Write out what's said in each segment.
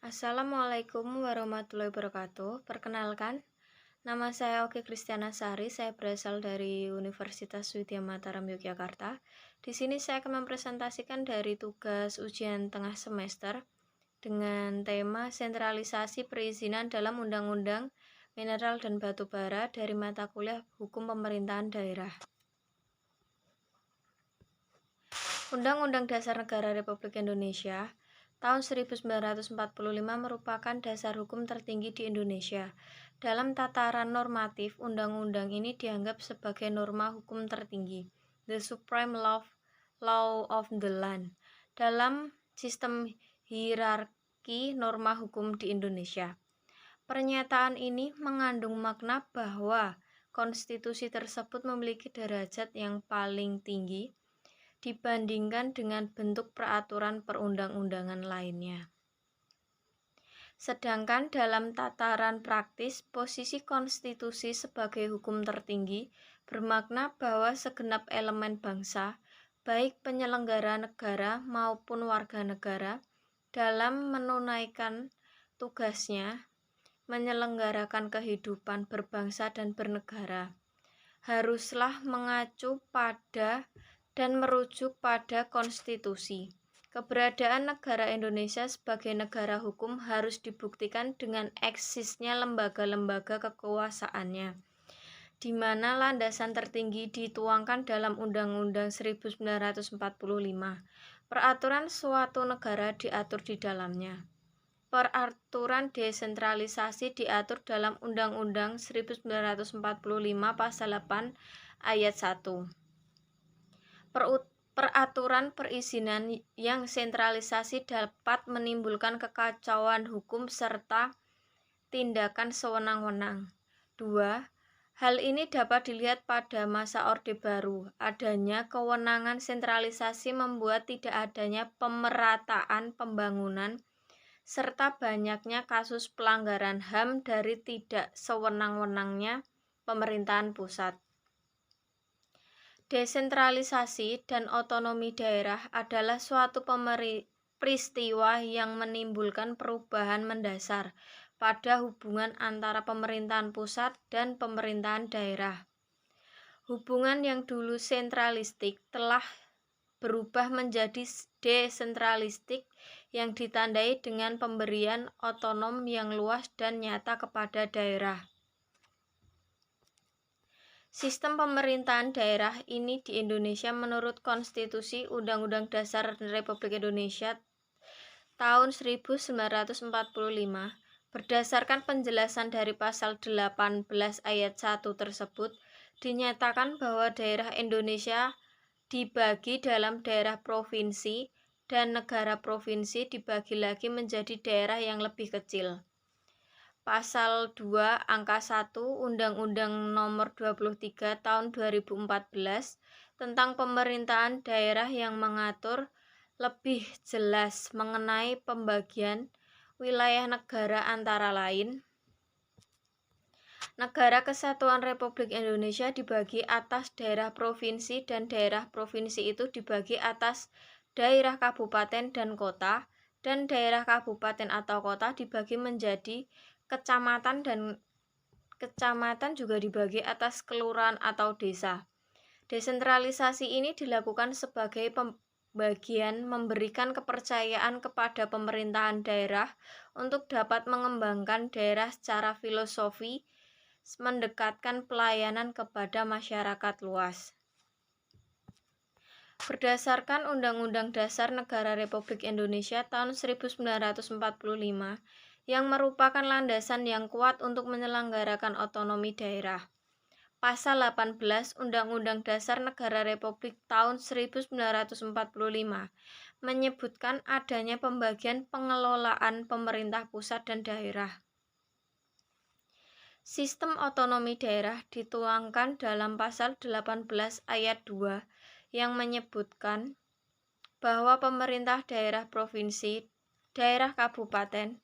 Assalamualaikum warahmatullahi wabarakatuh. Perkenalkan, nama saya Oki Kristiana Sari. Saya berasal dari Universitas Widya Mataram Yogyakarta. Di sini saya akan mempresentasikan dari tugas ujian tengah semester dengan tema sentralisasi perizinan dalam Undang-Undang Mineral dan Batu Bara dari mata kuliah Hukum Pemerintahan Daerah. Undang-Undang Dasar Negara Republik Indonesia tahun 1945 merupakan dasar hukum tertinggi di Indonesia. Dalam tataran normatif, undang-undang ini dianggap sebagai norma hukum tertinggi, the supreme law of the land, dalam sistem hierarki norma hukum di Indonesia. Pernyataan ini mengandung makna bahwa konstitusi tersebut memiliki derajat yang paling tinggi dibandingkan dengan bentuk peraturan perundang-undangan lainnya. Sedangkan dalam tataran praktis, posisi konstitusi sebagai hukum tertinggi bermakna bahwa segenap elemen bangsa, baik penyelenggara negara maupun warga negara, dalam menunaikan tugasnya menyelenggarakan kehidupan berbangsa dan bernegara, haruslah mengacu pada dan merujuk pada konstitusi. Keberadaan negara Indonesia sebagai negara hukum harus dibuktikan dengan eksisnya lembaga-lembaga kekuasaannya, di mana landasan tertinggi dituangkan dalam Undang-Undang 1945. Peraturan suatu negara diatur di dalamnya. Peraturan desentralisasi diatur dalam Undang-Undang 1945 Pasal 8 Ayat 1. Peraturan perizinan yang sentralisasi dapat menimbulkan kekacauan hukum serta tindakan sewenang-wenang. 2. Hal ini dapat dilihat pada masa Orde Baru. Adanya kewenangan sentralisasi membuat tidak adanya pemerataan pembangunan serta banyaknya kasus pelanggaran HAM dari tidak sewenang-wenangnya pemerintahan pusat. Desentralisasi dan otonomi daerah adalah suatu peristiwa yang menimbulkan perubahan mendasar pada hubungan antara pemerintahan pusat dan pemerintahan daerah. Hubungan yang dulu sentralistik telah berubah menjadi desentralistik yang ditandai dengan pemberian otonom yang luas dan nyata kepada daerah. Sistem pemerintahan daerah ini di Indonesia menurut Konstitusi Undang-Undang Dasar Republik Indonesia tahun 1945 berdasarkan penjelasan dari pasal 18 ayat 1 tersebut dinyatakan bahwa daerah Indonesia dibagi dalam daerah provinsi dan negara provinsi dibagi lagi menjadi daerah yang lebih kecil. Pasal 2 angka 1 Undang-Undang Nomor 23 Tahun 2014 tentang pemerintahan daerah yang mengatur lebih jelas mengenai pembagian wilayah negara antara lain. Negara Kesatuan Republik Indonesia dibagi atas daerah provinsi dan daerah provinsi itu dibagi atas daerah kabupaten dan kota, dan daerah kabupaten atau kota dibagi menjadi kecamatan dan kecamatan juga dibagi atas kelurahan atau desa. Desentralisasi ini dilakukan sebagai pembagian memberikan kepercayaan kepada pemerintahan daerah untuk dapat mengembangkan daerah secara filosofi, mendekatkan pelayanan kepada masyarakat luas. Berdasarkan Undang-Undang Dasar Negara Republik Indonesia tahun 1945 yang merupakan landasan yang kuat untuk menyelenggarakan otonomi daerah. Pasal 18 Undang-Undang Dasar Negara Republik tahun 1945 menyebutkan adanya pembagian pengelolaan pemerintah pusat dan daerah. Sistem otonomi daerah dituangkan dalam pasal 18 ayat 2 yang menyebutkan bahwa pemerintah daerah provinsi, daerah kabupaten,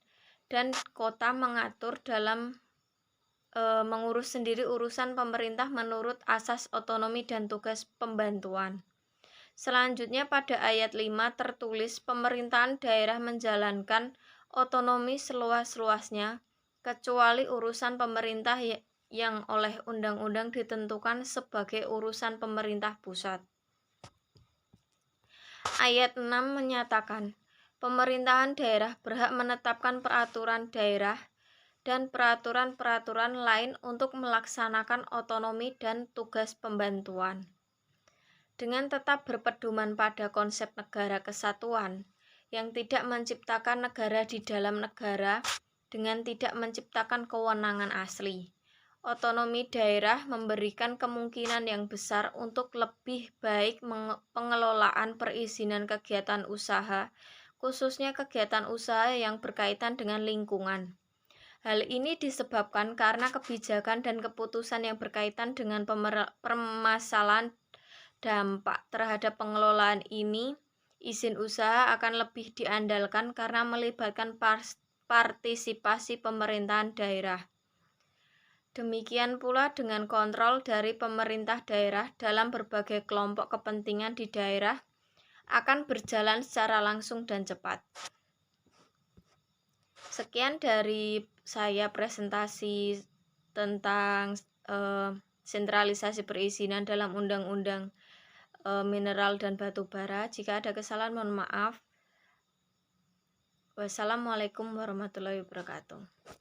dan kota mengatur dalam mengurus sendiri urusan pemerintah menurut asas otonomi dan tugas pembantuan. Selanjutnya pada ayat 5 tertulis pemerintahan daerah menjalankan otonomi seluas-luasnya, kecuali urusan pemerintah yang oleh undang-undang ditentukan sebagai urusan pemerintah pusat. Ayat 6 menyatakan, pemerintahan daerah berhak menetapkan peraturan daerah dan peraturan-peraturan lain untuk melaksanakan otonomi dan tugas pembantuan. Dengan tetap berpedoman pada konsep negara kesatuan, yang tidak menciptakan negara di dalam negara dengan tidak menciptakan kewenangan asli. Otonomi daerah memberikan kemungkinan yang besar untuk lebih baik pengelolaan perizinan kegiatan usaha, khususnya kegiatan usaha yang berkaitan dengan lingkungan. Hal ini disebabkan karena kebijakan dan keputusan yang berkaitan dengan permasalahan dampak terhadap pengelolaan ini, izin usaha akan lebih diandalkan karena melibatkan partisipasi pemerintahan daerah. Demikian pula dengan kontrol dari pemerintah daerah dalam berbagai kelompok kepentingan di daerah akan berjalan secara langsung dan cepat. Sekian dari saya presentasi tentang sentralisasi perizinan dalam Undang-Undang Mineral dan Batu Bara. Jika ada kesalahan mohon maaf. Wassalamualaikum warahmatullahi wabarakatuh.